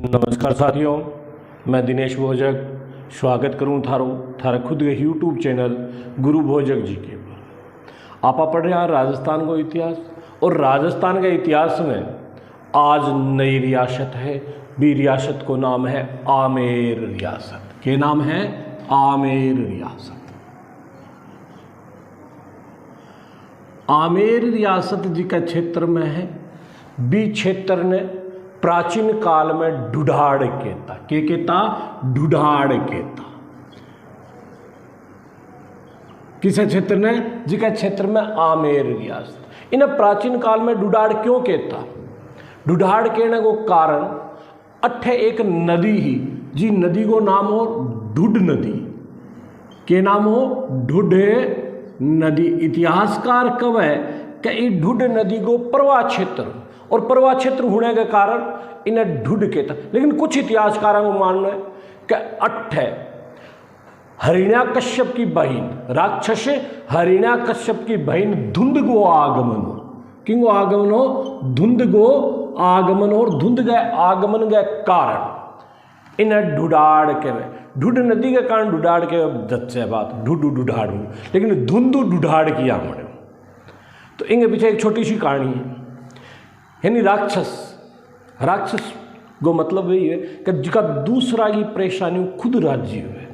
नमस्कार साथियों, मैं दिनेश भोजक स्वागत करूं थारा खुद के यूट्यूब चैनल गुरु भोजक जी के पर। आप पढ़ रहे हैं राजस्थान को इतिहास, और राजस्थान के इतिहास में आज नई रियासत है। भी रियासत को नाम है आमेर रियासत। के नाम है आमेर रियासत। आमेर रियासत जी का क्षेत्र में है। बी क्षेत्र ने प्राचीन काल में ढूढ़ाड़ कहता। के कहता? ढूढ़ाड़ कहता। किस क्षेत्र ने? जी का क्षेत्र में आमेर रियासत। इन्हें प्राचीन काल में ढूढ़ाड़ क्यों कहता? ढूढ़ाड़ कहने को कारण अठे एक नदी ही जी नदी को नाम हो ढूढ़ नदी। के नाम हो ढूढ़ नदी। इतिहासकार कब है कि ढूढ़ नदी को प्रवाह क्षेत्र, और प्रवाह क्षेत्र होने के कारण इन्हें ढूढ़ कहता। लेकिन कुछ इतिहासकारों को मानना है कि अठे हिरण्याकश्यप की बहन राक्षस हिरण्याकश्यप की बहन धुंध को आगमन हो। किंगो आगमन हो? धुंध को आगमन हो। और धुंध के आगमन के कारण इन्हें ढूढ़ाड़ के ढूढ़ नदी के कारण ढूढ़ाड़ के जत से बात ढूढ़ाड़ हूँ, लेकिन धुंध ढूढ़ाड़ किया हमने। तो इनके पीछे एक छोटी सी कहानी है। यानी राक्षस को मतलब यही है कि जिसका दूसरा की परेशानी खुद राज्य हुए,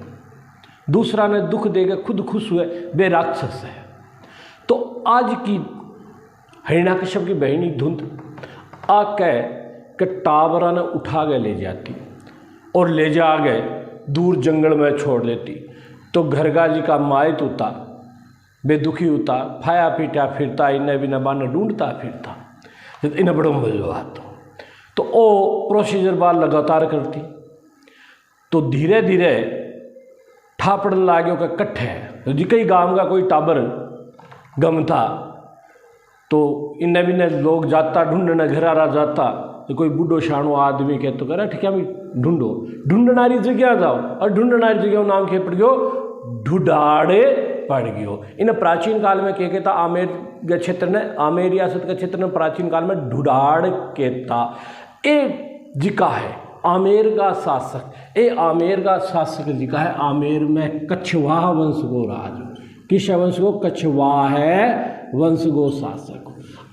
दूसरा ने दुख देकर खुद खुश हुए, वे राक्षस है। तो आज की हिरण्याकश्यप की बहनी धुंध आके के टावरा ने उठा के ले जाती और ले जा गए दूर जंगल में छोड़ देती। तो घरगा जी का मायत होता, बेदुखी होता, फाया पीटा फिरता, इन्हें भी नबान ढूंढता फिरता। इन्हें बड़ो मजा आता। तो वो प्रोसीजर बार लगातार करती। तो धीरे धीरे ठापड़ लाग्यो का कट्ठे तो जी कई गांव का कोई टाबर गम था। तो इन्हें भी ने लोग जाता ढूंढने घर आ रहा जाता। तो कोई बूढ़ो शाणो आदमी कह तो करे ठीक है भाई ढूंढो, ढूंढनारी जगह जाओ। और ढूंढनारी जगह नाम क्या पड़ गयो? ढूढ़ाड़े पड़ गयो। इन्हें प्राचीन काल में क्या कहता? आमेर के क्षेत्र ने, आमेर रियासत के क्षेत्र में प्राचीन काल में ढूढ़ाड़ कहता। ए जिका है आमेर का शासक। ए आमेर का शासक जिका है आमेर में कछवाहा वंश को राज। किस वंश को? कछवाहा है वंश को शासक।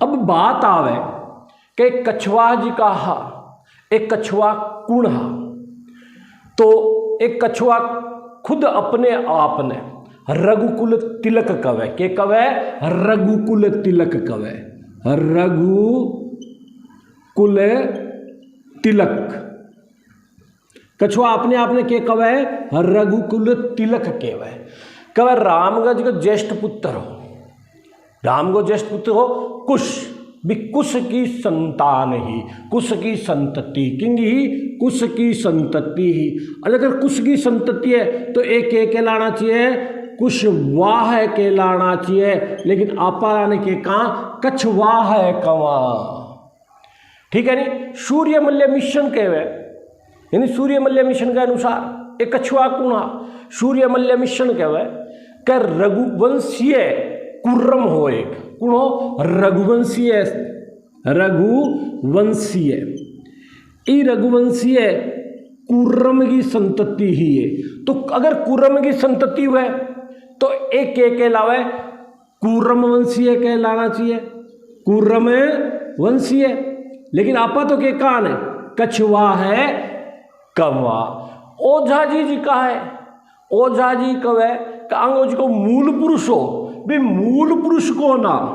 अब बात आवे कि कछवाहा जी का हा एक कछवा कुण हा। तो एक कछवा खुद अपने आप ने रघुकुल तिलक कवे। के कवे? रघुकुल तिलक कवे। रघुकुल तिलक कछुआ अपने आप ने के कवे? रघुकुल तिलक केवे। कवे रामगज को ज्येष्ठ पुत्र हो। राम को ज्येष्ठ पुत्र हो कुश। भी कुश की संतान ही, कुश की संतति। किंग ही कुश की संतति ही। और अगर कुश की संतति है तो एक कहलाना चाहिए कुशवाह कहलाना चाहिए। लेकिन आपा ने के कहा कछवाह है कवा। ठीक है नहीं? सूर्यमल्य मिशन कहवे, यानी सूर्यमल्य मिशन के अनुसार एक कछुआ कुणा सूर्यमल्य मिशन कहवे कि रघुवंशीय कुर्रम हो। एक कुण हो रघुवंशीय। रघुवंशीय ई रघुवंशीय कुर्रम की संतति ही है। तो अगर कुर्रम की संतति हुए तो एक के कहलावे कुर्रम वंशीय कहलाना चाहिए। कुर्रम वंशीय। लेकिन आपा तो के कान है कछुआ है कवा। ओझा जी का है। ओझा जी कवे कांगो जी को मूल पुरुष हो। भी मूल पुरुष को नाम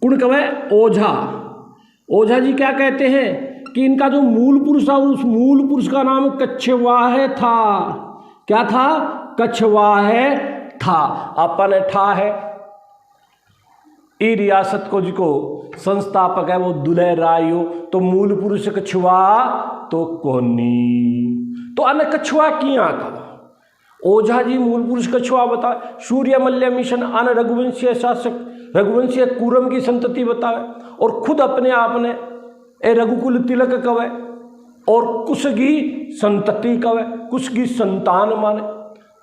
कुण कवे? ओझा। ओझा जी क्या कहते हैं कि इनका जो मूल पुरुष था उस मूल पुरुष का नाम कछवाह था। क्या था? कछवाह था। आपा ने ठा है। ई रियासत को जी को संस्थापक है वो दुल्हे राय हो। तो मूल पुरुष कछुआ तो कोनी। तो अन कछुआ किया का ओझा जी मूल पुरुष कछुआ बता। सूर्यमल्य मिशन अन रघुवंशीय शासक रघुवंशीय कुरम की संतति बतावे। और खुद अपने आप ने ए रघुकुल तिलक कवे और कुश की संतति कवे, कुश की संतान माने।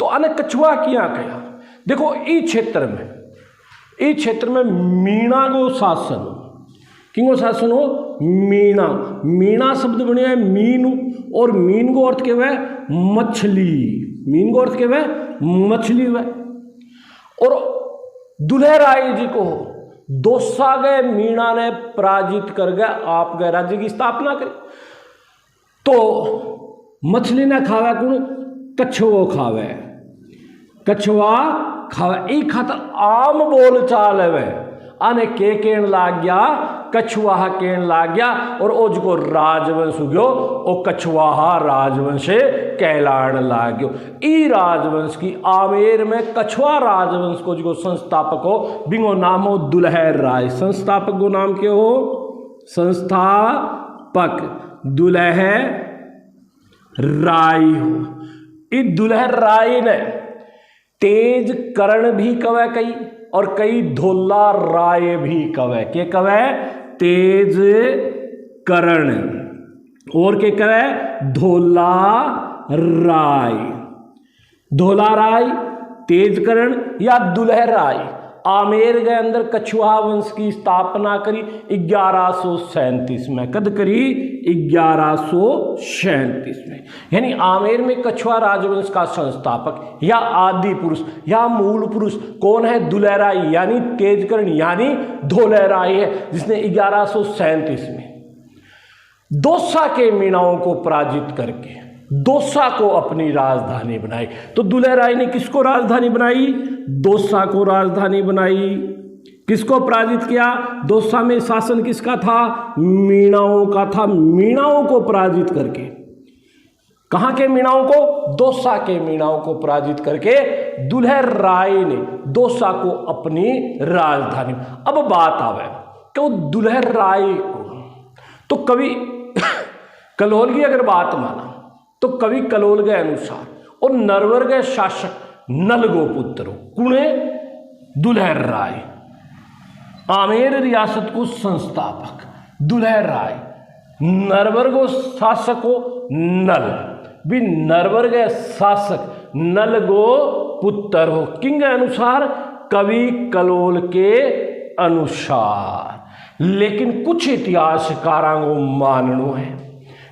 तो अन कछुआ किया कहा। देखो ई क्षेत्र में मीणा को शासन किंगो साथ सुनो मीणा। मीणा शब्द बने है मीन, और मीन को अर्थ के वह मछली, मीन को अर्थ के वह मछली वह। और दुल्हराई जी को दोसा गए मीणा ने पराजित कर गए, आप गए राज्य की स्थापना करी। तो मछली ने खावे कौन? कछुओ खावे, कछुआ खावे। ई खातर आम बोल चाल है आने के कहन लाग गया, कछुआ कहन लाग गया, और ओ जो राजवंश हो गयो ओ कछुआ राजवंश कहलाण लाग गयो। ई राजवंश की आमेर में कछुआ राजवंश को जो संस्थापक हो बिंगो नाम हो दुल्हर राय। संस्थापक को नाम क्या हो? संस्थापक दुल्हर राय हो। ई दुल्हर राय ने तेज करण भी कवे कई, और कई धोला राय भी कवे। के कवे? तेज करण, और के कवे? धोला राय। धोला राय, तेज करण या दुल्हर राय आमेर के अंदर कछुआ वंश की स्थापना करी 1137 में। कद करी? 1137 में। यानी आमेर में कछुआ राजवंश का संस्थापक या आदि पुरुष या मूल पुरुष कौन है? दुल्हराई यानी तेजकरण यानी धोलहराई है, जिसने 1137 में दोसा के मीणाओं को पराजित करके दोसा को अपनी राजधानी बनाई। तो दुल्हराई ने किसको राजधानी बनाई? दोसा को राजधानी बनाई। किसको पराजित किया? दोसा में शासन किसका था? मीणाओं का था। मीणाओं को पराजित करके, कहां के मीणाओं को? दोसा के मीणाओं को पराजित करके दुल्हर राय ने दोसा को अपनी राजधानी। अब बात आवे कि दुल्हर राय को तो कवि कलोल की अगर बात माना तो कवि कलोल के अनुसार और नरवर के शासक नल गोपुत्र कुणे दुल्हर राय, आमेर रियासत को संस्थापक दुल्हर राय, नरवर को शासक को नल भी नरवर के शासक नल गो पुत्र हो। किंग अनुसार कवि कलोल के अनुसार। लेकिन कुछ इतिहासकारों को माननो है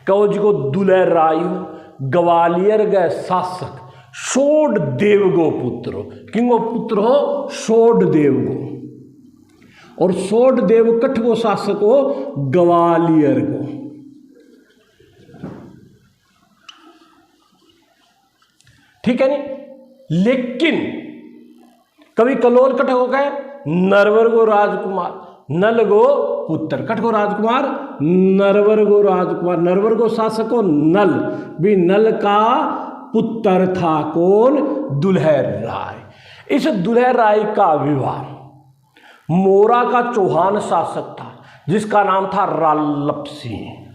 कौज को दुल्हर राय ग्वालियर के शासक शोड देव गो पुत्र हो। किंगो पुत्र हो शोड देव गो, और शोड देव कठ को शासक हो ग्वालियर को। ठीक है नहीं? लेकिन कवि कलोल कठ हो गए नरवर गो राजकुमार नल गो पुत्र, कठ को राजकुमार नरवर गो राजकुमार, नरवर गो शासक को नल भी नल का पुत्र था कौन? दुल्हर राय। इस दुल्हर राय का विवाह मोरा का चौहान शासक था जिसका नाम था रालप सिंह।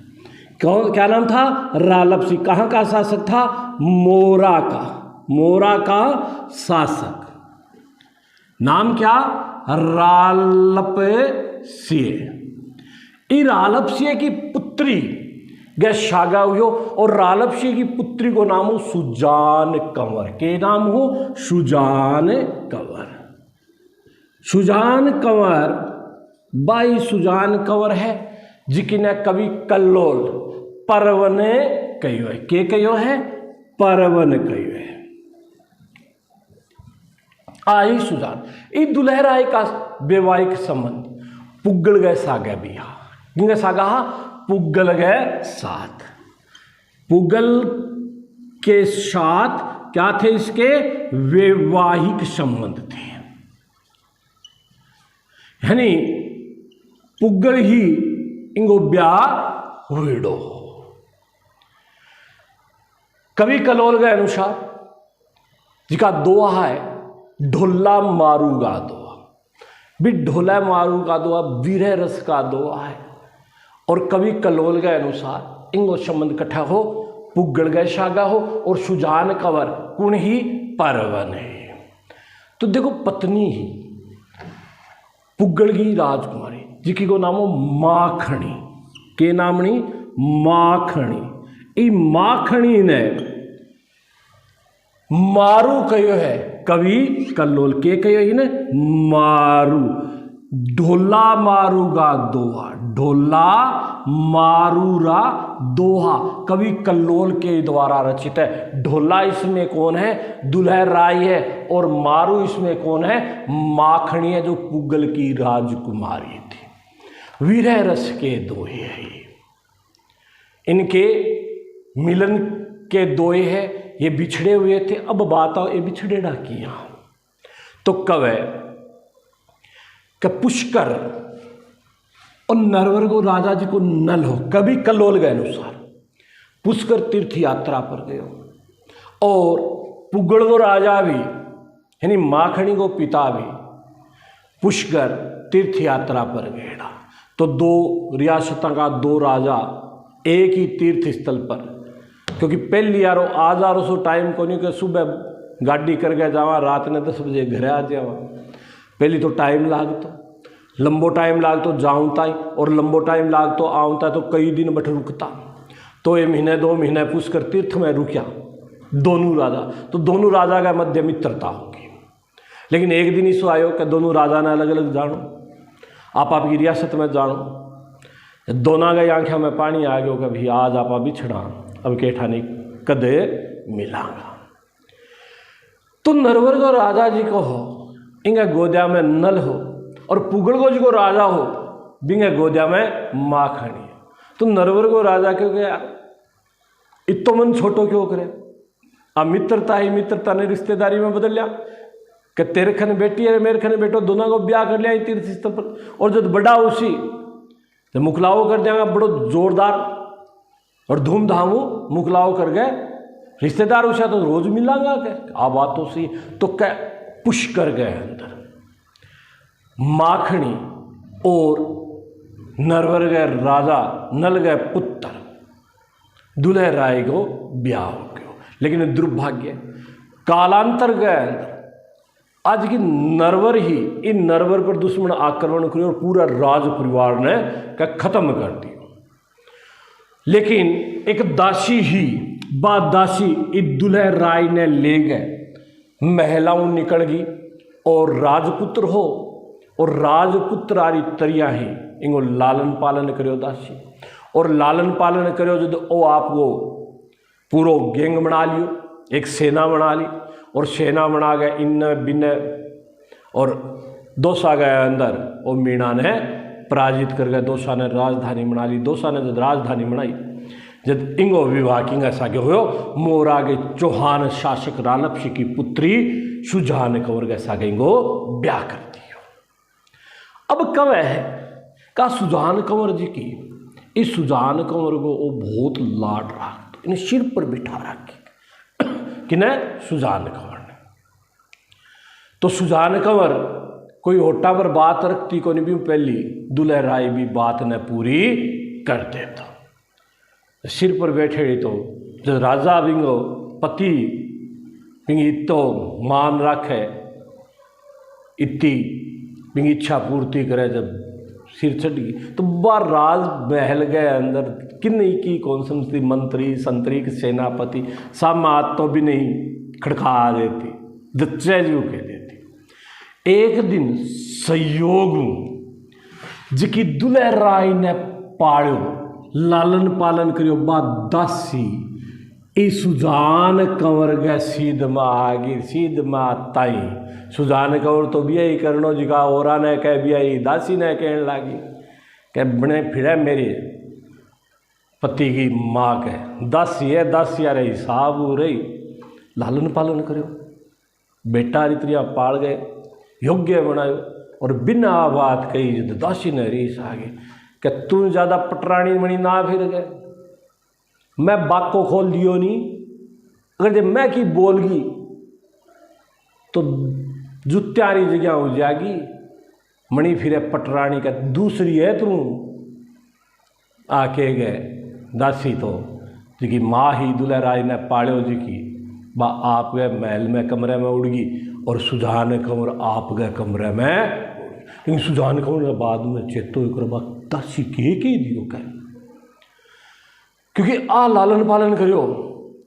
कौन? क्या नाम था? रालप सिंह। कहां का शासक था? मोरा का, मोरा का शासक। नाम क्या? रालप सिंह। रालप सिंह की पुत्री गै शागा हुई और रालप सिंह की पुत्री को नाम हो सुजान कंवर। के नाम हो? सुजान कंवर। सुजान कंवर बाई सुजान कंवर है जिकने कवि कल्लोल परवन कहो है। के कहो है? परवन कहो है। आई सुजान ई दुल्हर राय का वैवाहिक संबंध पुग्गल गए सागा बिया। King saga? पुग्गल गए साथ। पुग्गल के साथ क्या थे? इसके वैवाहिक संबंध थे। यानी पुग्गल ही इंगो ब्याह हुईडो। कवि कलोल के अनुसार जिका दोहा है ढोला मारू गा दोहा भी ढोला मारू का दोहा वीर रस का दोहा है। और कवि कलोल के अनुसार इंगो संबंध इकट्ठा हो पुग्गल गए शागा हो और सुजान कंवर कुण ही परवन है। तो देखो पत्नी ही पुग्गल की राजकुमारी जिकी को नाम हो माखणी। के नामनी? माखणी। ई माखणी ने मारू कहो है कवि कल्लोल। के कहो ही ने? मारू। ढोला मारूगा दोहा, ढोला मारूरा दोहा कवि कल्लोल के द्वारा रचित है। ढोला इसमें कौन है? दुल्हे राय है। और मारू इसमें कौन है? माखणी है, जो पुगल की राजकुमारी थी। विरह रस के दोहे है ये, इनके मिलन के दोहे है। ये बिछड़े हुए थे, अब बात आओ ये बिछड़ेड़ा की। यहाँ तो कब है कि पुष्कर और नरवर को राजा जी को नल हो, कभी कल्लोल के अनुसार पुष्कर तीर्थ यात्रा पर गए हो, और पुगड़ को राजा भी यानी माखणी को पिता भी पुष्कर तीर्थ यात्रा पर गएड़ा। तो दो रियासतों का दो राजा एक ही तीर्थ स्थल पर, क्योंकि पहली यारो आ जा रहा सो टाइम को नहीं कि सुबह गाड़ी करके जावा रात ने 10 बजे घर आ जावा। पहली तो टाइम लागतो, लंबो टाइम लागतो जाऊँता ही, और लंबो टाइम लागतो आऊँता तो कई दिन बठ रुकता। तो ये महीने 2 महीने पुष्कर तीर्थ में रुकिया दोनों राजा। तो दोनों राजा का मध्य मित्रता होगी, लेकिन एक दिन इसो आयो कि दोनों राजा ने अलग अलग जानो, आप आपकी रियासत में जानो। दोनों की आंखों में पानी आ गयो कि भाई आज आप बिछड़ा, अब के ठानी कदे मिलांगा। तो नरवर को राजा जी को हो, इंगे गोदिया में नल हो, और पुगड़ को जी को राजा हो, बिंगे गोदिया में माखणी। तो नरवर को राजा क्यों गया, इतो मन छोटो क्यों करे? अब मित्रता ही मित्रता ने रिश्तेदारी में बदल लिया कि तेरे खन बेटी है मेरे खन बेटो, दोनों को ब्याह कर लिया तीर्थ स्थल पर। और जब बड़ा उसी तो मुखलाओ कर देगा बड़ो जोरदार और धूमधामू मुखलाओ कर गए रिश्तेदार उसे तो रोज मिलांगा क्या? आ बात तो सही। तो क्या पुष्कर गए अंदर, माखणी और नरवर गए राजा, नल गए पुत्र, दुल्हे राय को ब्याह हो गयो। लेकिन दुर्भाग्य कालांतर गए अंदर, आज की नरवर ही इन नरवर पर दुश्मन आक्रमण करियो और पूरा राज परिवार ने का खत्म कर दिया। लेकिन एक दासी ही बात दासी इस दुल्हे राय ने ले गए, महिलाओं निकल गई और राजपुत्र हो, और राजपुत्र आरी तरिया ही इनको लालन पालन करो दासी, और लालन पालन करो जो ओ आपको पूरो गैंग बना लियो, एक सेना बना ली, और सेना बना गए इन बिन, और दोसा गए अंदर, और मीणा ने पराजित कर गए। दोसा ने राजधानी बना ली। दोसा ने जब राजधानी बनाई, जब इंगो विवाह किंग ऐसा के हो मोर आगे चौहान शासक रालपसी की पुत्री सुजान कंवर कैसा इंगो ब्याह कर दियो। अब कब है का सुजान कंवर जी की, इस सुजान कंवर को वो बहुत लाड रख, इन्हें सिर पर बिठा रखी किन्हें? सुजान कंवर ने। तो सुजान कंवर कोई होटा पर बात रखती को नहीं, भी पहली दुल्हे राय भी बात ने पूरी कर देता। सिर पर बैठे तो जब राजा बिंगो पति बिंगी तो मान रखे, इतनी बिंगी इच्छा पूर्ति करे, जब सिर चढ़ गई तो बार राज महल गए अंदर किन्नी की कौन समझती, मंत्री संतरी सेनापति सामात तो भी नहीं खड़खा देती, दच्चे जू कह देती। एक दिन संयोग जिकी दुल्हे राय ने पाड़ो लालन पालन करियो बात दासी ई सुजान कंवर गए सीध में आगी, सीध में ताई सुजान कंवर तो भी यही करनो जिका ओरा ने कह भी आई, दासी ने कहने लगी कि बने फिरे मेरी पति की माँ के दासी है, दासी आ रही साहब हो रही, लालन पालन करो, बेटा रित्रिया पाल गए, योग्य बनायो, और बिना बात कही जब दासी ने रीस आ गई कि तू ज़्यादा पटरानी बनी ना फिर गए, मैं बात को खोल दियो नहीं, अगर जब मैं की बोल गई तो जुत्यारी जगह हो जाएगी, मणि फिरे पटरानी का दूसरी है तू आके गए। दासी तो जी माँ ही दुल्हे राय ने पाड़ो जी की बा आप गए महल में कमरे में उड़ गई, और सुजान कंवर आप गए कमरे में, लेकिन सुजान कंवर बाद में चेतो कर दासी के दियो कह, क्योंकि आ लालन पालन करो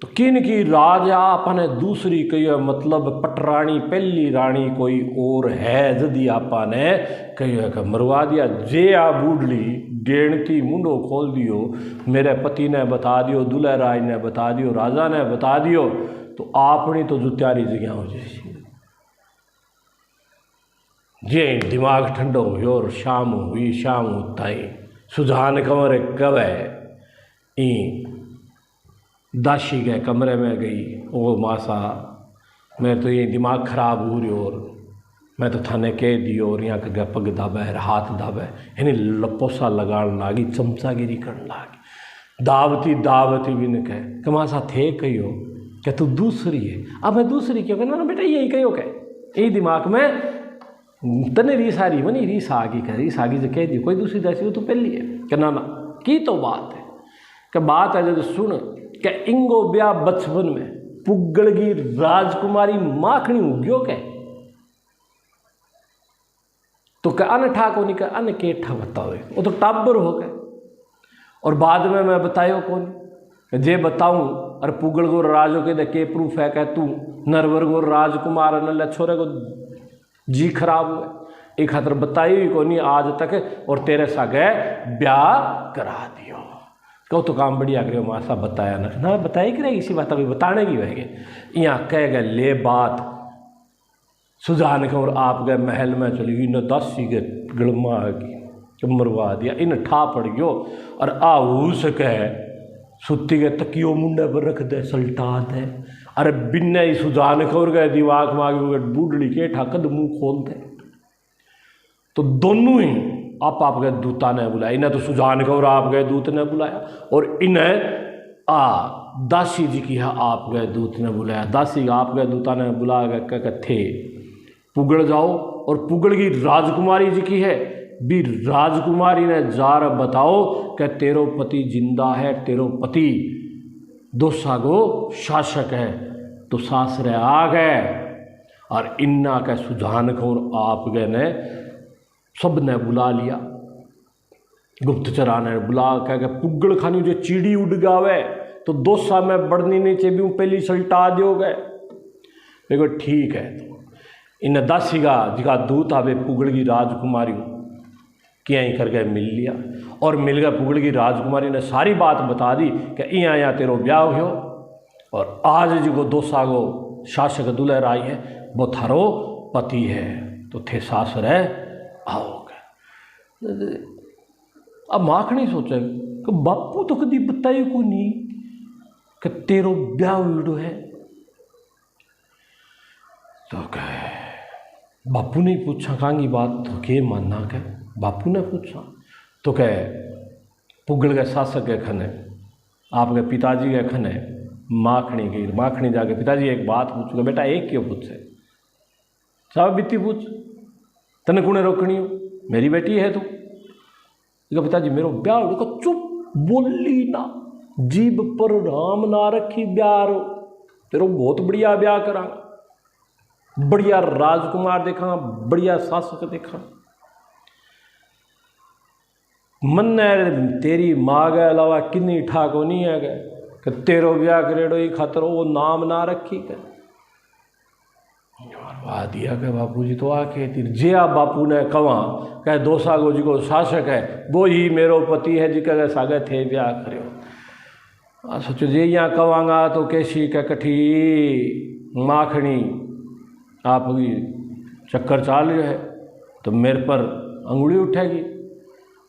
तो किन की राजा आपने दूसरी कही मतलब पटरानी पहली रानी कोई और है जदी आपने कही मरवा दिया जे आ बूढ़ली डेणती मुंडो खोल दियो मेरे पति ने बता दियो दुल्हे राज ने बता दियो राजा ने बता दियो तो आपनी तो जुत्यारी जगह हो जाए जे दिमाग ठंडो हुयो और शाम हुई शाम ताई सुजान कंवर कवे ई दाशी के कमरे में गई ओ मासा मेरे तो ये दिमाग खराब हो रही और मैं तो थाने कह दियो और यहाँ के पग दाबे हाथ दाबे यानी लपोसा लगान लागी चमचागिरी करने लागी दावती दावती भी न कहे कि मासा थे कहियो क्या तू दूसरी है अब मैं दूसरी क्यों कहना ना बेटा यही कहो कह यही दिमाग में तने रीस आ रही बनी रीस आ गई कह रीस आ गई जो कह दी कोई दूसरी दासी हो तो पहली है कहना ना की तो बात है क्या बात है जो सुन क्या इंगो ब्याह बचपन में पुगड़गी राजकुमारी माखनी उग्यो के तो क्या अन ठा को नहीं क्या अन के ठा बताओ वो तो टाबर हो गए और बाद में मैं बतायो कौन जे बताऊं अरे पुगड़ गो राजो के प्रूफ है कह तू नरवर गो राजकुमार न छोरे को जी खराब हुए एक खातर बताई हुई को नहीं आज तक और तेरे सागे ब्याह करा दियो कहो तो काम बढ़िया करे मासा बताया ना बताई कि इसी बात अभी बताने की वह यहाँ कह गए ले बात सुजान के और आप गए महल में चली गई न दासी के गड़मा की मरवा दिया इन ठा पड़ गयो और आहूस कह सुती के तकियो मुंडे पर रख दे सल्टा दे अरे बिन्ने ही सुजान कौर गए दिमाग मांग बूढ़ड़ी के ठाकद मुंह खोल दे तो दोनों ही आप गए दूता ने बुलाया इन्हें तो सुजान कौर आप गए दूत ने बुलाया और इन्हें दासी जी की है आप गए दूत ने बुलाया दासी आप गए दूता ने बुला गए कह थे पुगड़ जाओ और पुगड़ की राजकुमारी जी की है भी राजकुमारी ने जार बताओ कि तेरो पति जिंदा है तेरो पति दोसागो शासक है तो सासरे आ गए और इन्ना के सुजान कौर आप गए ने सब ने बुला लिया गुप्तचरा ने बुला कह पुगड़ खानी जो चिड़ी उड़ गावे तो दोसा में बढ़नी नहीं चाहिए पहली सल्टा दियो गए देखो ठीक है तो इन दासी का जिका दूत आवे पुगड़ की राजकुमारी क्या ही करके मिल लिया और मिल गया पुगड़ की राजकुमारी ने सारी बात बता दी कि यहाँ यहाँ तेरो ब्याह हो और आज जी को दोसा को शासक दुल्हर आई है वो थारो पति है तो थे सासर है आओगे अब माखनी सोचे कि बापू तो कभी बताई को नहीं कि तेरो ब्याह वीडो है तो कहे बापू ने पूछा कहांगी बात तो के मानना कह बापू ने पूछा तो कह पुगड़ के शासक के खने आपके पिताजी के खने माखनी जाके पिताजी एक बात पूछूंगा बेटा एक क्यों पूछे सब बीती पूछ तने कुने रोकनी हो मेरी बेटी है तू तो पिताजी मेरो ब्याह को चुप बोली ना जीभ पर राम ना रखी ब्याह रो तेरो बहुत बढ़िया ब्याह करा बढ़िया राजकुमार देखा बढ़िया शासक देखा मन तेरी माँ के अलावा किन्नी ठाको नहीं है गए कि तेरो ब्याह करेड़ो ही खातर वो नाम ना रखी कर वाह दिया के बापू जी तो आके तीर जे आप बापू ने कवा कह दोसा गो जी को शासक है वो ही मेरो पति है जी का सागे थे ब्याह करो सोचो जे यहाँ कवांगा तो कैसी का कठी माखनी आपकी चक्कर चाल रहे है तो मेरे पर अंगुली उठेगी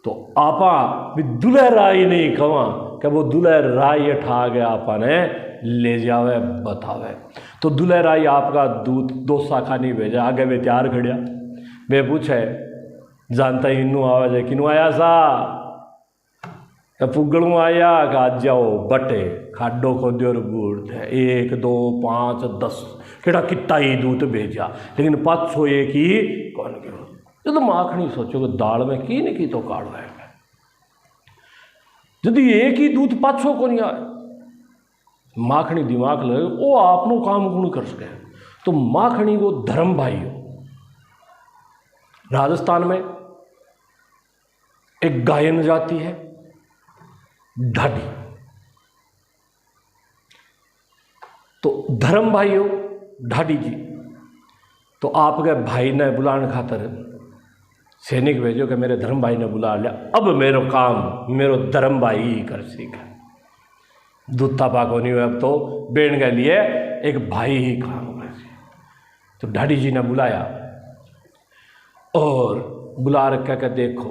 तो आपा भी दुल्हे राय नहीं कवा कि वो दुल्हे राय ठा गया आपा ने ले जावे बतावे तो दुल्हे राय आपका दूध दोसा खानी भेजा आगे वे तैयार खड़िया वे पूछे जानता ही इनू आवे जाए किनू आया सा तो पुगड़ू आया कि आज जाओ बटे खाडो को द्योर बूढ़ थे 1 2 5 10 केड़ा किट्टा ही दूध भेजा लेकिन 500 एक ही कौन क्यों जो तो माखनी सोचो कि दाल में की नहीं की तो काढ़ो है यदि एक ही दूध 500 को नहीं आए माखनी दिमाग लगे वो आपनो काम गुण कर सके तो माखनी को धर्म भाई हो राजस्थान में एक गायन जाति है ढाडी तो धर्म भाइयों ढाडी जी, तो आपके भाई ने बुलाने खातर सैनिक भेजो कि मेरे धर्म भाई ने बुला लिया, अब मेरो काम मेरो धर्म भाई ही कर सीखा। दूध पाक होनी हुई, अब तो बेन के लिए एक भाई ही काम कर। तो ढाडी जी ने बुलाया और बुला रखा कि देखो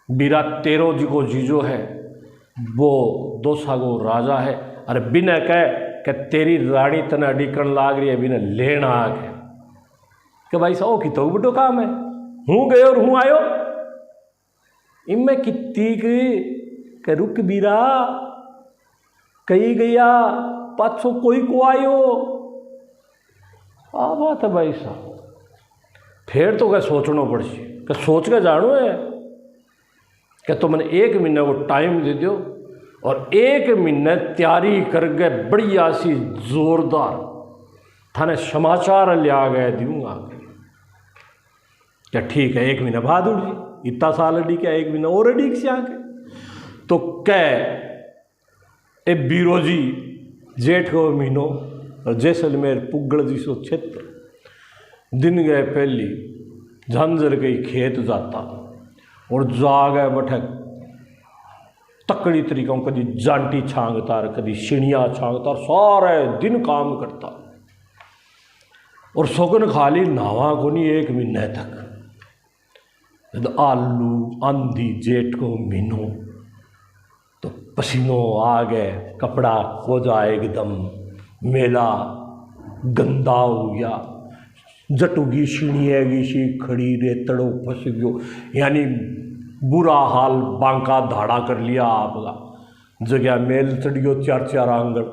बीरा तेरो जी को जीजो है वो दोसा को राजा है, अरे बिना कह कि तेरी रानी तना अडिकन लाग रही है, बिना लेना आ गया कि भाई साहब की तो बड़ो काम है, हूँ गए और हूँ आयो। इनमें कितनी के रुक बीरा कही गया पाछो कोई को आयो। आ बात है भाई साहब, फिर तो क्या सोचना पड़सी कि सोच के जानो है कि तो मैंने 1 महीने को टाइम दे दो और 1 महीने तैयारी करके बढ़िया सी जोरदार थाने समाचार लिया गए दूंगा। क्या ठीक है 1 महीना बाद उड़ जी, इतना साल अड़ी क्या 1 महीना और अड़ी से आके तो कह ए बीरो जी जेठ को महीनो और जैसलमेर पुगड़ जी सो क्षेत्र दिन गए पहली झांझर गई खेत जाता और जा गए बठे तकड़ी तरीकों कभी जांटी छांगता कभी शिणिया छांगता, सारे दिन काम करता और सोगन खाली नावा को नहीं 1 महीने तक। आलू आंधी जेठ को महीनों तो पसीनों आ गए, कपड़ा खोजा एकदम मेला गंदा हो गया, जटुगी शिणिएगी सी खड़ी रेतड़ो फंस गयो, यानी बुरा हाल बांका धाड़ा कर लिया आपका। जगह मेल चढ़ियो 4-4 आंगल,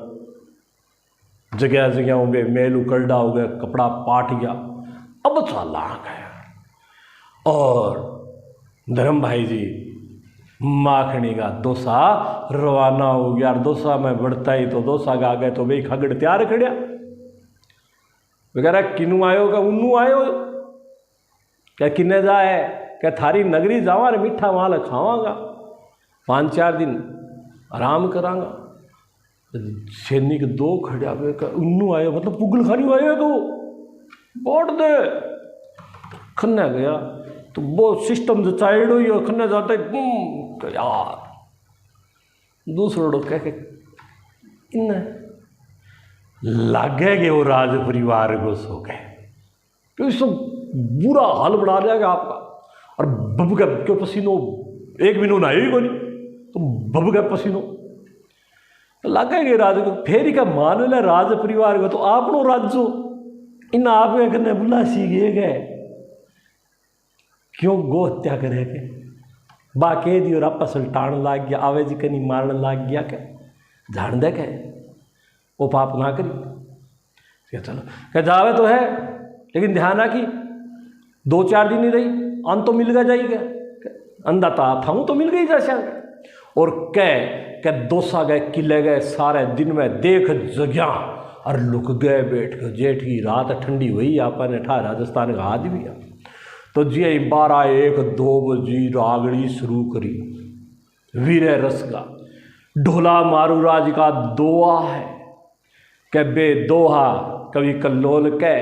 जगह जगह में मेल उकलडा हो गया, कपड़ा पाट गया। अब चाला गया और धर्म भाई जी माखनी का डोसा रवाना हो गया। डोसा में बढ़ता ही तो डोसा गा गए तो भाई खगड़ तैयार खड़िया वगैरह किनू आयो का उन्नू आयो क्या किन्ने जाए क्या थारी नगरी जावा रे मीठा माल खावांगा 5-4 दिन आराम करांगा। सैनिक 2 खड़िया उन्नू आयो मतलब पुगल खानी आयो तो बोट दे खन्ना गया तो वो सिस्टम जो चाइल्ड हुई और खन्ना जाता है तो यार दूसरों लोग कह के इन लागे गए वो राज परिवार को सो गए क्यों सब बुरा हाल बढ़ा दिया आपका। और बब गए क्यों पसीनो 1 महीनों ना ही को नहीं तो बब गए पसीनो तो लागे गए राज को फेरी का मान ले राज परिवार को तो आपनो राज्यो इन आप करने बुला सी गए क्यों गो हत्या करेंगे बाके दी और आपस टाण लाग गया आवे जी कहीं मारने लाग गया क्या जान दे के वो पाप ना करी। चलो क्या जावे तो है लेकिन ध्यान रखी 2-4 दिन ही रही अन तो मिल गया जाएगा अंधा था तो मिल गई जैसे और कह दोसा गए किले गए सारे दिन में देख जगह और लुक गए बैठ के जेठ की रात ठंडी हुई आपने ठा राजस्थान का आदमी है तो जी 12-1-2 बजी रागड़ी शुरू करी वीर रस का ढोला मारू राज का दोहा है के बे दोहा कभी कल्लोल के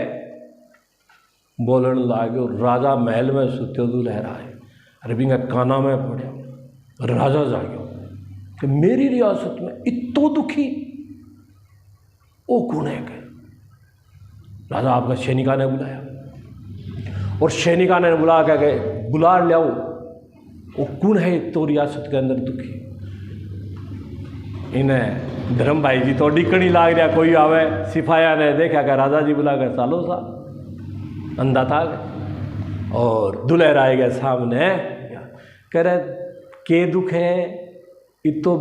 बोलन लागो राजा महल में सुत्यो दू लहराए अरे बिंगा काना में पड़े राजा जागो कि मेरी रियासत में इतो दुखी ओ कौन है के राजा आपका सैनिका ने बुलाया और सैनिका ने बुला के गए बुला लियाओ वो कौन है तो रियासत के अंदर दुखी। इन्हें धर्म भाई जी तो डिकनी लाग रहा कोई आवे सिपाहिया ने देखा कि राजा जी बुला कर सालो सा अंधा था और दुल्हर आए गए सामने कह रहे के दुख है इतो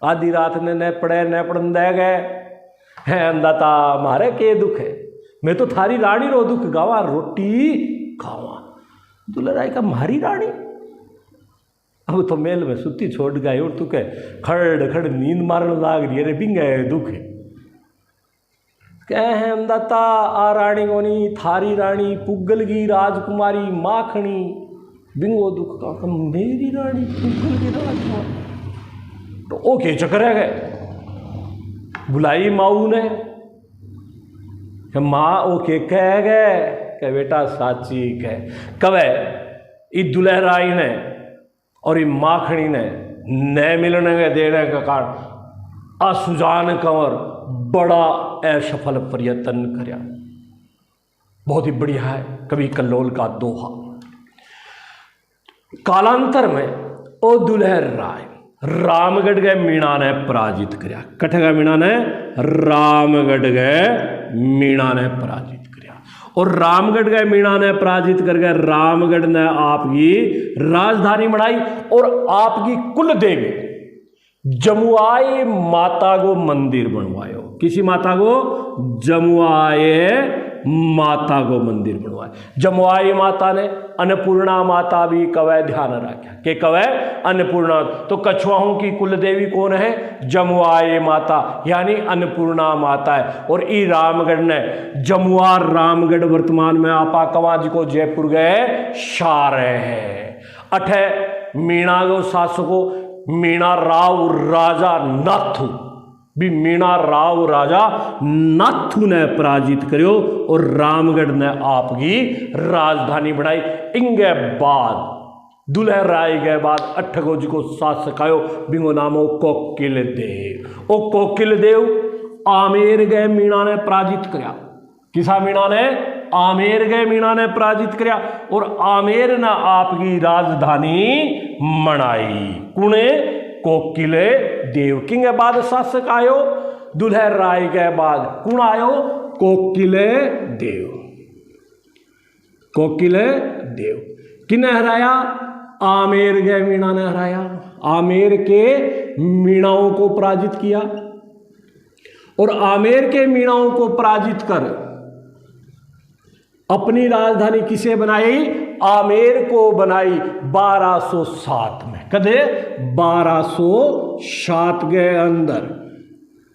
आधी रात ने न पड़े न पढ़न दे गए हैं अंधा था मारे के दुख है मैं तो थारी रानी रो दुख गावा रोटी खावा दुल्हर आए का मारी रानी अब तो मेल में सुती छोड़ गई और तू कह खड़ खड़ नींद मारने लाग रही है बिंगे दुख है कह है अंदाता आ रानी गोनी थारी रानी पुगल की राजकुमारी माखनी बिंगो दुख का मेरी रानी पुगल की राजकुमारी तो ओके चक्कर है गए बुलाई माऊ ने माँ ओ के कह गए कह बेटा साची कवे ई दुल्हराई ने और ई माखणी ने न मिलने के देने का कारण असुजान कंवर बड़ा असफल प्रयत्न करया। बहुत ही बढ़िया है कवि कल्लोल का दोहा। कालांतर में ओ दुल्हर राय रामगढ़ गए मीणा ने पराजित करया। कठ गए मीणा ने रामगढ़ गए मीणा ने पराजित करया। और रामगढ़ गए मीणा ने पराजित कर गए रामगढ़ ने आपकी राजधानी बनाई और आपकी कुल देवी जमुआई माता को मंदिर बनवायो। किसी माता को? जमुआए माता को मंदिर बनवाए। जमुआई माता ने अन्नपूर्णा माता भी कवै ध्यान रखा कि कवै अन्नपूर्णा। तो कछुआओं की कुल देवी कौन है? जमुआई माता यानी अन्नपूर्णा माता है। और ई रामगढ़ ने जमुआ रामगढ़ वर्तमान में आपा कवाज को जयपुर गए शाह रहे हैं। अठे मीणा गो शासको मीणा राव राजा नाथू भी मीणा राव राजा नाथू ने पराजित करो और रामगढ़ ने आपकी राजधानी बनाई। इंगे बाद दुल्हर राय के बाद अठ गोज को शासक आयो बिंगो नामो कोकिल देव। ओ कोकिल देव आमेर गए मीणा ने पराजित करया। किसा मीणा ने? आमेर गए मीणा ने पराजित करया और आमेर ने आपकी राजधानी मनाई। कुणे? कोकिल देव। किंग बाद शासक आयो दुल्हर राय के बाद कौन आयो? कोकिल देव। कोकिल देव किने हराया? आमेर गए मीणा ने हराया। आमेर के मीणाओं को पराजित किया और आमेर के मीणाओं को पराजित कर अपनी राजधानी किसे बनाई? आमेर को बनाई 1207 में। कदे? 1207 के अंदर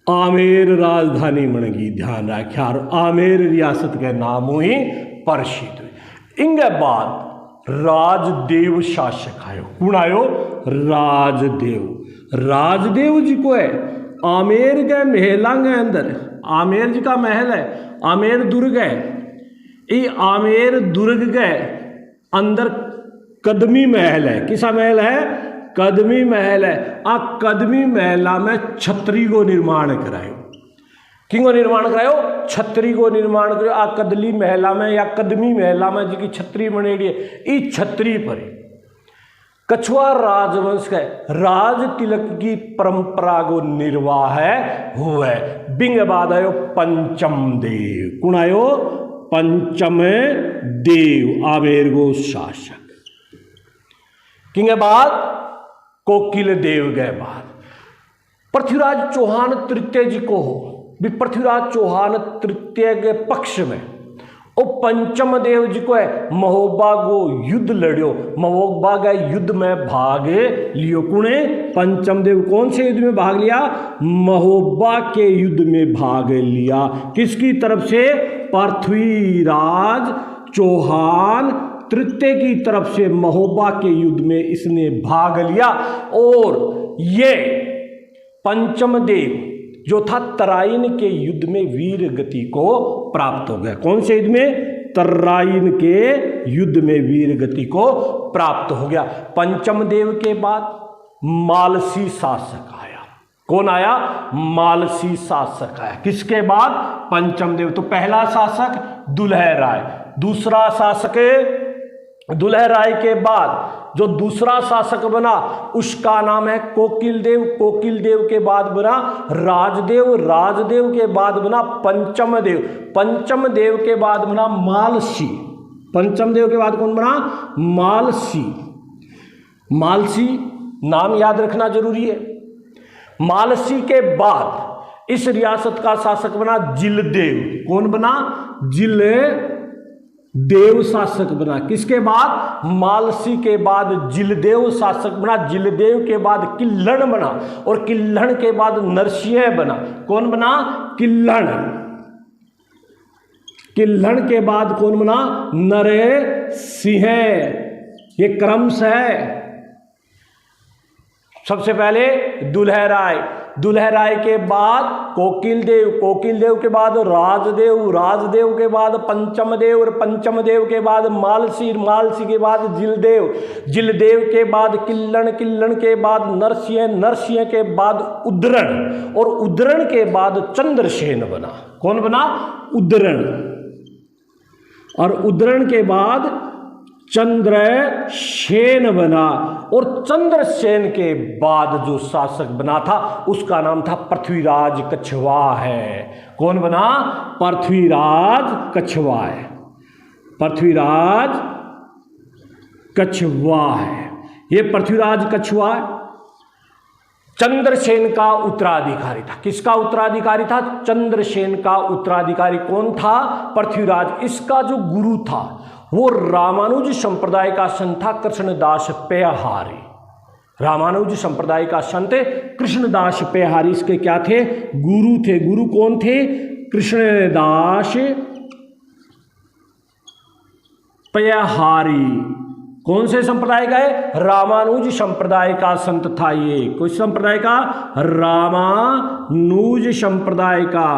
आमेर राजधानी बनेगी। ध्यान रखा। और आमेर रियासत के नाम ही प्रसिद्ध हुई। इनके बाद राजदेव शासक आयो। कौन आयो? राजदेव। राजदेव जी को है आमेर के महला के अंदर। आमेर जी का महल है, आमेर दुर्ग है। ये आमेर दुर्ग के अंदर कदमी महल है। किसा महल है? कदमी महल है। आ कदमी महला में छतरी को निर्माण करायो। किंगो निर्माण करायो? छतरी को निर्माण करायो। आ कदली महला में या कदमी महला में जी की छतरी बनेड़ी है। इस छतरी पर कछुआ राजवंश के राज तिलक की परंपरा को निर्वाह हुए। बिंग बाद आयो पंचम देव। कौन आयो? पंचम देव आमेर गो शासक। किंग बाद कोकिल देव के बाद पृथ्वीराज चौहान तृतीय जी को हो भी पृथ्वीराज चौहान तृतीय के पक्ष में ओ पंचम देव जी को है महोबा को युद्ध लड़ियो। महोबा का युद्ध में भाग लियो। कुणे? पंचम देव। कौन से युद्ध में भाग लिया? महोबा के युद्ध में भाग लिया। किसकी तरफ से? पृथ्वीराज चौहान तृतीय की तरफ से महोबा के युद्ध में इसने भाग लिया। और ये पंचम देव जो था तराइन के युद्ध में वीर गति को प्राप्त हो गया। कौन से युद्ध में? तराइन के युद्ध में वीर गति को प्राप्त हो गया। पंचम देव के बाद मालसी शासक आया। कौन आया? मालसी शासक आया। किसके बाद? पंचम देव। तो पहला शासक दुल्हर राय, दूसरा शासक दुल्हर राय के बाद जो दूसरा शासक बना उसका नाम है कोकिल देव। कोकिल देव के बाद बना राजदेव। राजदेव के बाद बना पंचम देव। पंचम देव के बाद बना मालसी। पंचम देव के बाद कौन बना? मालसी। मालसी नाम याद रखना जरूरी है। मालसी के बाद इस रियासत का शासक बना जिलदेव। कौन बना? जिल देव शासक बना। किसके बाद? मालसी के बाद जिलदेव शासक बना। जिलदेव के बाद किल्लण बना और किल्लण के बाद नरसिंह बना। कौन बना? किल्लण। किल्लण के बाद कौन बना? नरसिंह। ये क्रम है। सबसे पहले दुल्हर राय, दुल्हराय के बाद कोकिल देव के बाद राजदेव के बाद पंचम देव और पंचम देव के बाद मालसी के बाद जिलदेव के बाद किल्लन के बाद नरसिंह के बाद उद्रण और उद्रण के बाद चंद्रसेन बना। कौन बना? उद्रण। और उद्रण के बाद चंद्रसेन बना और चंद्रसेन के बाद जो शासक बना था उसका नाम था पृथ्वीराज कछवा है। कौन बना? पृथ्वीराज कछवा है। पृथ्वीराज कछवा है। ये पृथ्वीराज कछवा चंद्रसेन का उत्तराधिकारी था। किसका उत्तराधिकारी था? चंद्रसेन का उत्तराधिकारी कौन था? पृथ्वीराज। इसका जो गुरु था वो रामानुज संप्रदाय का संत था कृष्णदास पेहारी। रामानुज संप्रदाय का संत कृष्णदास पेहारी इसके क्या थे? गुरु थे। गुरु कौन थे? कृष्णदास पेहारी। कौन से संप्रदाय का है? रामानुज संप्रदाय का संत था ये। किस संप्रदाय का? रामानुज संप्रदाय का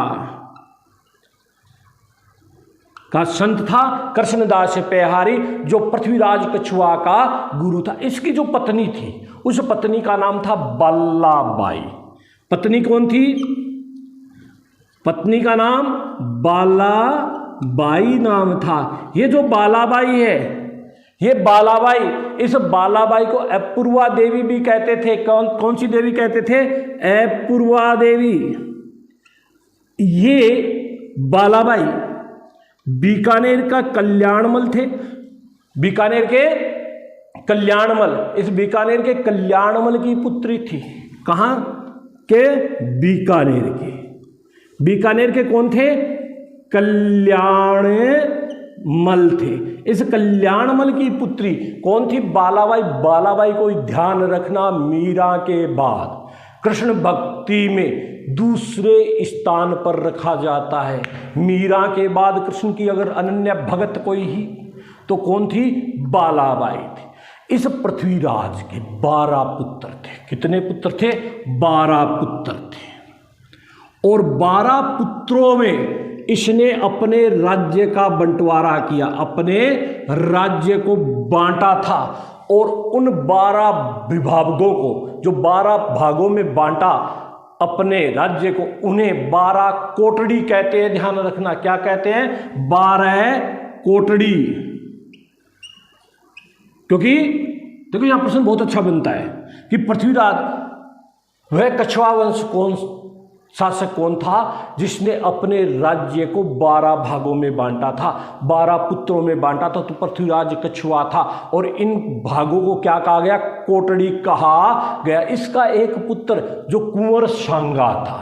संत था कृष्णदास पेहारी, जो पृथ्वीराज कछवा का गुरु था। इसकी जो पत्नी थी उस पत्नी का नाम था बालाबाई। पत्नी कौन थी? पत्नी का नाम बालाबाई नाम था। ये जो बालाबाई है, ये बालाबाई, इस बालाबाई को अपूर्वा देवी भी कहते थे। कौन सी देवी कहते थे? अपूर्वा देवी। ये बालाबाई बीकानेर का कल्याणमल थे। बीकानेर के कल्याणमल, इस बीकानेर के कल्याणमल की पुत्री थी। कहाँ के? बीकानेर के। बीकानेर के कौन थे? कल्याणमल थे। इस कल्याणमल की पुत्री कौन थी? बालाबाई। बालाबाई को ध्यान रखना, मीरा के बाद कृष्ण भक्ति में दूसरे स्थान पर रखा जाता है। मीरा के बाद कृष्ण की अगर अनन्य भगत कोई ही तो कौन थी? बालाबाई थी। इस पृथ्वीराज के 12 पुत्र थे। कितने पुत्र थे? 12 पुत्र थे। और 12 पुत्रों में इसने अपने राज्य का बंटवारा किया, अपने राज्य को बांटा था। और उन 12 विभागों को, जो 12 भागों में बांटा अपने राज्य को, उन्हें 12 कोटड़ी कहते हैं। ध्यान रखना, क्या कहते हैं? 12 कोटड़ी। क्योंकि देखो यहां प्रश्न बहुत अच्छा बनता है कि पृथ्वीराज वह कछवा वंश शासक कौन था जिसने अपने राज्य को 12 भागों में बांटा था, 12 पुत्रों में बांटा था? तो पृथ्वीराज कछवा था। और इन भागों को क्या कहा गया? कोटड़ी कहा गया। इसका एक पुत्र जो कुंवर सांगा था।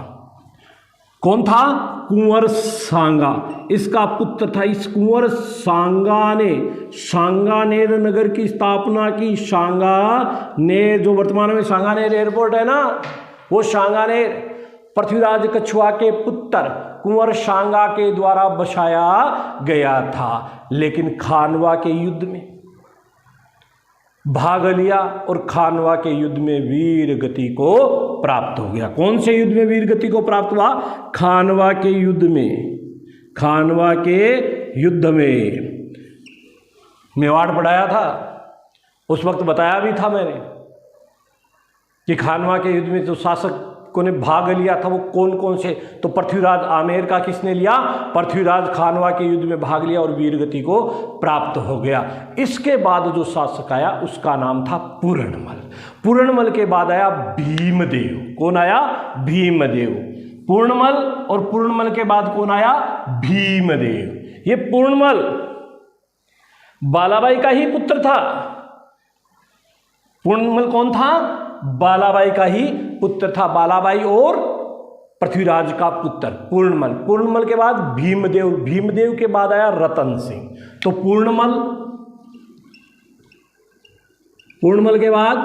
कौन था? कुंवर सांगा। इसका पुत्र था। इस कुंवर सांगा ने सांगानेर नगर की स्थापना की। सांगानेर, जो वर्तमान में सांगानेर एयरपोर्ट है ना, वो सांगानेर पृथ्वीराज कछवा के पुत्र कुंवर सांगा के द्वारा बसाया गया था। लेकिन खानवा के युद्ध में भाग लिया और खानवा के युद्ध में वीर गति को प्राप्त हो गया। कौन से युद्ध में वीर गति को प्राप्त हुआ? खानवा के युद्ध में। खानवा के युद्ध में मेवाड़ पढ़ाया था, उस वक्त बताया भी था मैंने कि खानवा के युद्ध में जो शासक ने भाग लिया था वो कौन कौन से? तो पृथ्वीराज आमेर का किसने लिया? पृथ्वीराज खानवा के युद्ध में भाग लिया और वीरगति को प्राप्त हो गया। इसके बाद जो शासक आया उसका नाम था पूर्णमल। पूर्णमल के बाद आया भीमदेव। कौन आया? भीमदेव। पूर्णमल और पूर्णमल के बाद कौन आया? भीमदेव। ये पूर्णमल बालाबाई का ही पुत्र था। पूर्णमल कौन था? बालाबाई का ही पुत्र था। बालाबाई और पृथ्वीराज का पुत्र पूर्णमल। पूर्णमल के बाद भीमदेव। भीमदेव के बाद आया रतन सिंह। तो पूर्णमल के बाद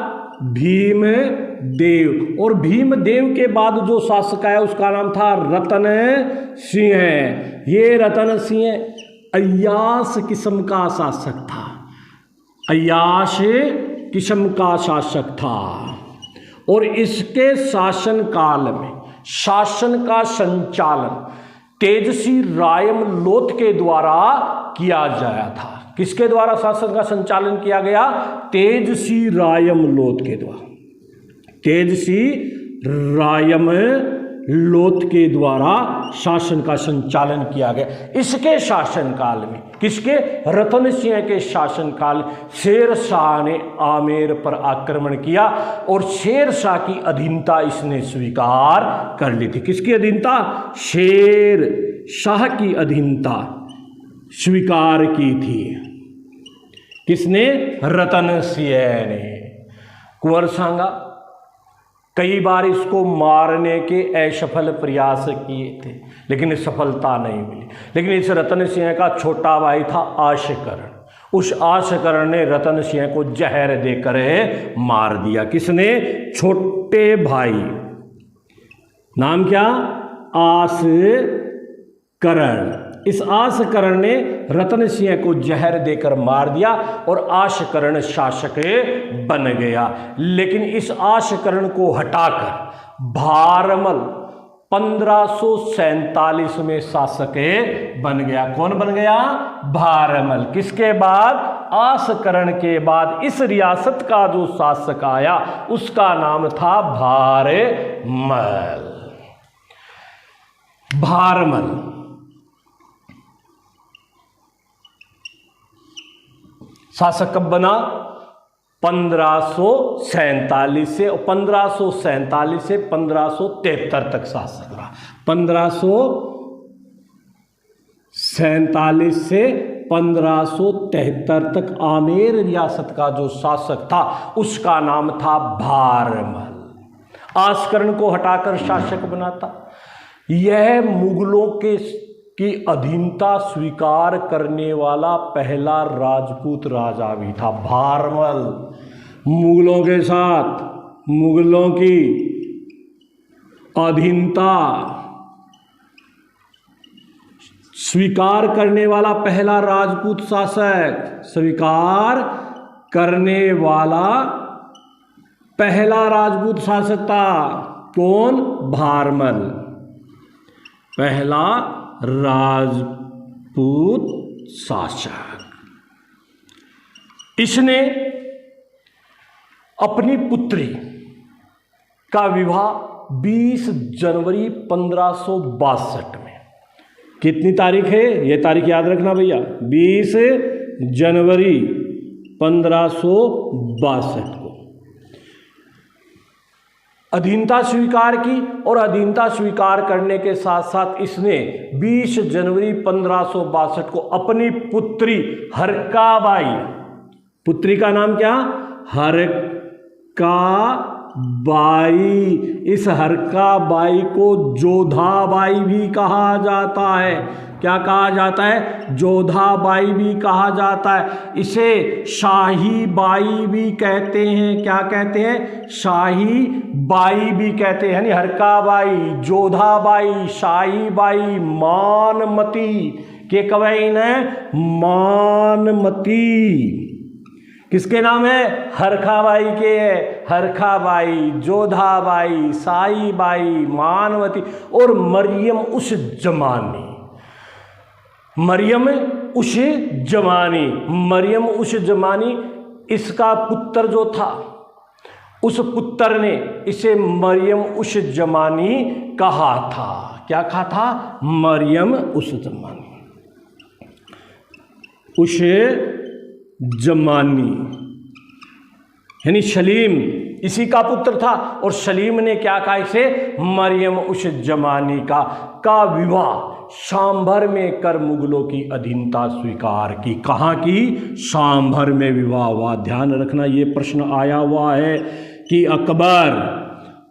भीमदेव, और भीमदेव के बाद जो शासक आया उसका नाम था रतन सिंह। ये रतन सिंह अय्याश किस्म का शासक था। अय्याश किस्म का शासक था। और इसके शासनकाल में शासन का संचालन तेजसी रायमलोथ के द्वारा किया गया था। किसके द्वारा शासन का संचालन किया गया? तेजसी रायमलोथ के द्वारा। तेजसी रायमलोथ के द्वारा शासन का संचालन किया गया। इसके शासनकाल में, किसके? रतन सिंह के शासनकाल, शेर शाह ने आमेर पर आक्रमण किया और शेर शाह की अधीनता इसने स्वीकार कर ली थी। किसकी अधीनता? शेर शाह की अधीनता स्वीकार की थी। किसने? रतन सिंह ने। कुंवर सांगा कई बार इसको मारने के असफल प्रयास किए थे, लेकिन सफलता नहीं मिली। लेकिन इस रतन सिंह का छोटा भाई था आशकरण। उस आशकरण ने रतन सिंह को जहर देकर मार दिया। किसने? छोटे भाई। नाम क्या? आशकरण। इस आशकरण ने रतन सिंह को जहर देकर मार दिया और आशकरण शासक बन गया। लेकिन इस आशकरण को हटाकर भारमल 1547 में शासक बन गया। कौन बन गया? भारमल। किसके बाद? आशकरण के बाद इस रियासत का जो शासक आया उसका नाम था भारमल। भारमल शासक कब बना? 1547 से 1573 तक शासक रहा। 1547 से 1573 तक आमेर रियासत का जो शासक था उसका नाम था भारमल। आशकरण को हटाकर शासक बनाता। यह मुगलों की अधीनता स्वीकार करने वाला पहला राजपूत राजा भी था। भारमल मुगलों के साथ मुगलों की अधीनता स्वीकार करने वाला पहला राजपूत शासक, स्वीकार करने वाला पहला राजपूत शासक था। कौन? भारमल। पहला राजपूत शासक। इसने अपनी पुत्री का विवाह 20 जनवरी 1562 में, कितनी तारीख है? यह तारीख याद रखना भैया, 20 जनवरी 1562 को अधीनता स्वीकार की। और अधीनता स्वीकार करने के साथ साथ इसने 20 जनवरी 1562 को अपनी पुत्री हरकाबाई, पुत्री का नाम क्या? हरकाबाई। इस हरकाबाई को जोधाबाई भी कहा जाता है। क्या कहा जाता है? जोधाबाई भी कहा जाता है। इसे शाही बाई भी कहते हैं। क्या कहते हैं? शाही बाई भी कहते हैं। यानी हरकाबाई, जोधाबाई, शाही बाई, मानमती के कवयिन है मानमती। किसके नाम है? हरखाबाई के है। हरखाबाई, जोधाबाई, शाहीबाई, मानवती और मरियम उस जमानी। मरियम उस जमानी, मरियम उस जमानी। इसका पुत्र जो था, उस पुत्र ने इसे मरियम उस जमानी कहा था। क्या कहा था? मरियम उस जमानी, उस जमानी। यानी सलीम इसी का पुत्र था और सलीम ने क्या कहा इसे? मरियम उस जमानी का विवाह सांभर में कर मुगलों की अधीनता स्वीकार की। कहाँ की? सांभर में विवाह हुआ। ध्यान रखना, ये प्रश्न आया हुआ है कि अकबर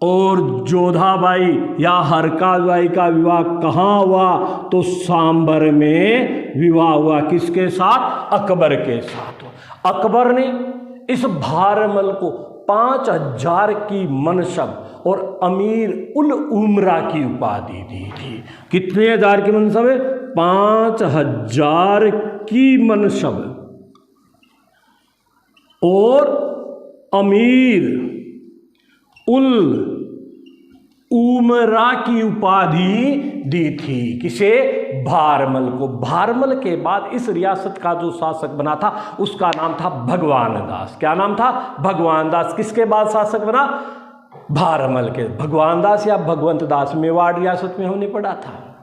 और जोधाबाई या हरकाबाई का विवाह कहाँ हुआ? तो सांभर में विवाह हुआ। किसके साथ? अकबर के साथ। अकबर ने इस भारमल को 5000 की मनसब और अमीर उल उमरा की उपाधि दी थी। कितने हजार की मनसब है? 5000 की मनसब और अमीर उल उमरा की उपाधि दी थी। किसे? भारमल को। भारमल के बाद इस रियासत का जो शासक बना था उसका नाम था भगवान दास। क्या नाम था? भगवान दास। किसके बाद शासक बना? भारमल के। भगवान दास या भगवंत दास मेवाड़ रियासत में हमने पढ़ा था।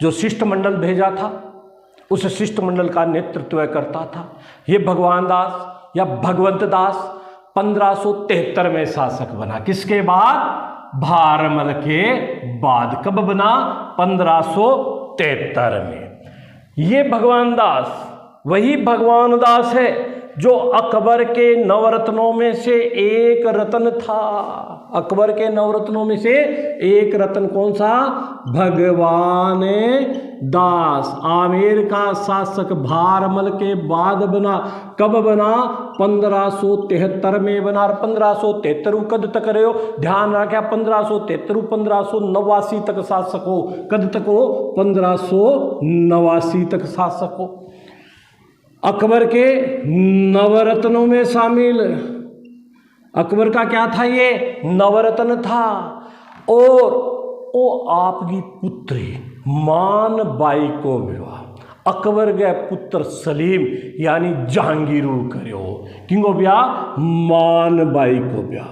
जो शिष्टमंडल भेजा था उस शिष्टमंडल का नेतृत्व करता था ये भगवान दास या भगवंत दास। 1573 में शासक बना। किसके बाद? भारमल के बाद। कब बना? 1573 में। ये भगवान दास वही भगवान दास है जो अकबर के नवरत्नों में से एक रत्न था। अकबर के नवरत्नों में से एक रत्न कौन सा? भगवान दास। आमेर का शासक भारमल के बाद बना। कब बना? 1573 में बना। और 1573 कद तक रहे हो? ध्यान रखा, 1573 1589 तक शासक हो। कद तक हो? 1589 तक शासक हो। अकबर के नवरत्नों में शामिल। अकबर का क्या था? ये नवरत्न था। और वो आपकी पुत्री मान बाई को विवाह अकबर के पुत्र सलीम यानी जहांगीर करो। किंगो ब्याह? मान बाई को ब्याह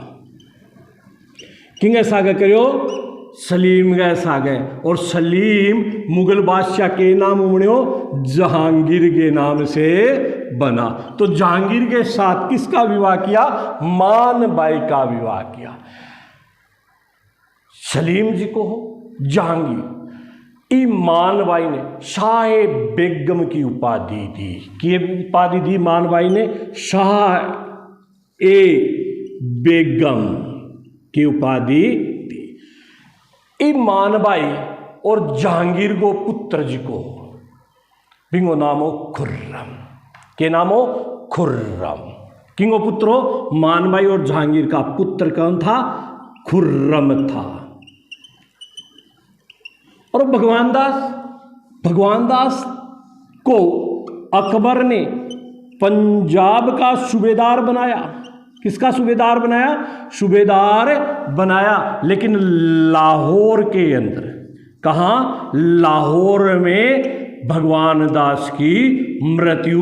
किंगे सागे करो? सलीम गए सागे। और सलीम मुगल बादशाह के नाम उमड़ो जहांगीर के नाम से बना। तो जहांगीर के साथ किसका विवाह किया? मान बाई का विवाह किया। सलीम जी को हो जहांगीर। मान बाई ने शाह बेगम की उपाधि दी। कि उपाधि दी मान बाई ने? शाह ए बेगम की उपाधि दी। मान बाई और जहांगीर को पुत्र जी को बिंगो नामो खुर्रम। के नामो? खुर्रम। किंगो पुत्रो? मान बाई और जहांगीर का पुत्र कौन था? खुर्रम था। और भगवान दास को अकबर ने पंजाब का सूबेदार बनाया। किसका सूबेदार बनाया? सूबेदार बनाया, लेकिन लाहौर के अंदर। कहाँ? लाहौर में भगवान दास की मृत्यु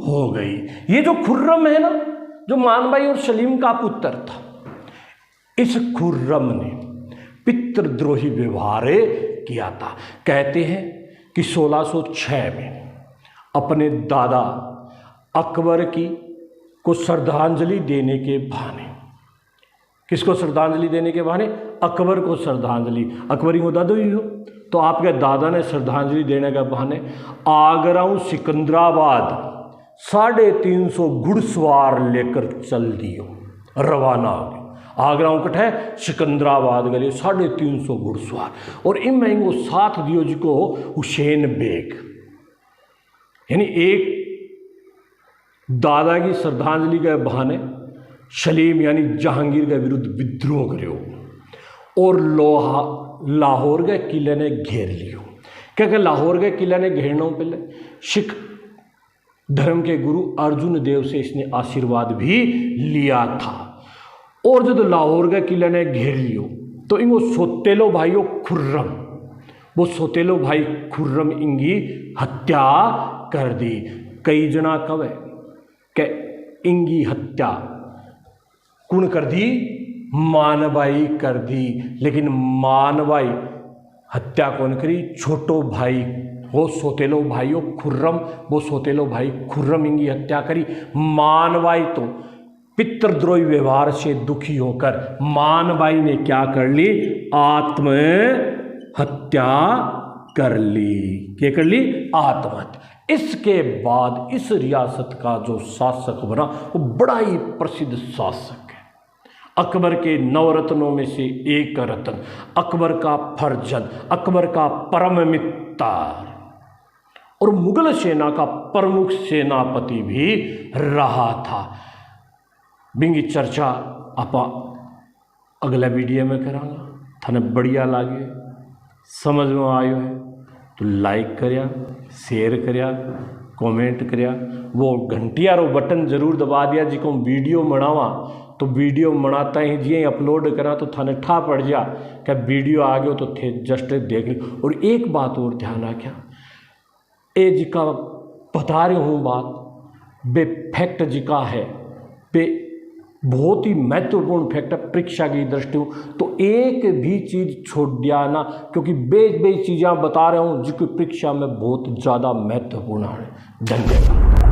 हो गई। ये जो खुर्रम है ना, जो मान बाई और सलीम का पुत्र था, इस खुर्रम ने पितृद्रोही व्यवहार किया था। कहते हैं कि 1606 में अपने दादा अकबर की को श्रद्धांजलि देने के बहाने। किसको श्रद्धांजलि देने के बहाने? अकबर को श्रद्धांजलि। अकबरी को दादो ही हो तो आपके दादा ने श्रद्धांजलि देने के बहाने आगरा सिकंदराबाद 350 घुड़सवार लेकर चल दियो, रवाना हो गए। आगरा कट है सिकंदराबाद गए 350 घुड़सवार। और इन महंगो साथ दियो जी को हुसैन बेग, यानी एक दादा की श्रद्धांजलि के बहाने सलीम यानी जहांगीर के विरुद्ध विद्रोह करो और लाहौर के किले ने घेर लियो। क्योंकि लाहौर के किले ने घेरने पहले सिख धर्म के गुरु अर्जुन देव से इसने आशीर्वाद भी लिया था। और जब लाहौर के किले ने घेर लियो तो इनको सोतेलो भाइयों खुर्रम, वो सोतेलो भाई खुर्रम इनकी हत्या कर दी। कई जना कब है कि इनकी हत्या कौन कर दी? मानबाई कर दी। लेकिन मानबाई हत्या कौन करी? छोटो भाई वो सोतेलो भाइयों खुर्रम, वो सोतेलो भाई खुर्रम इनकी हत्या करी। मानबाई तो पितृद्रोही व्यवहार से दुखी होकर मानबाई ने क्या कर ली? आत्महत्या कर ली। क्या कर ली? आत्महत्या। इसके बाद इस रियासत का जो शासक बना वो बड़ा ही प्रसिद्ध शासक है। अकबर के नवरत्नों में से एक रत्न, अकबर का फर्जंद, अकबर का परम मित्र और मुगल सेना का प्रमुख सेनापति भी रहा था। बिंगी चर्चा आप अगला वीडियो में करांगा। थाने बढ़िया लागे, समझ में आयो है तो लाइक करिया, शेयर करिया, कमेंट करिया, वो घंटिया रो बटन जरूर दबा दिया जिको वीडियो बनावा तो वीडियो बनाता ही जिये अपलोड करा तो थाने ठा पड़ जा क्या वीडियो आ गयो तो थे जस्ट देख ली। और एक बात और ध्यान रखा, ए जिका बता रही हूँ बात बे फैक्ट जिका है बे बहुत ही महत्वपूर्ण फैक्ट है परीक्षा की दृष्टि। तो एक भी चीज़ छोड़ दिया ना, क्योंकि बे चीज़ें बता रहा हूँ जिसकी परीक्षा में बहुत ज़्यादा महत्वपूर्ण है। धन्यवाद।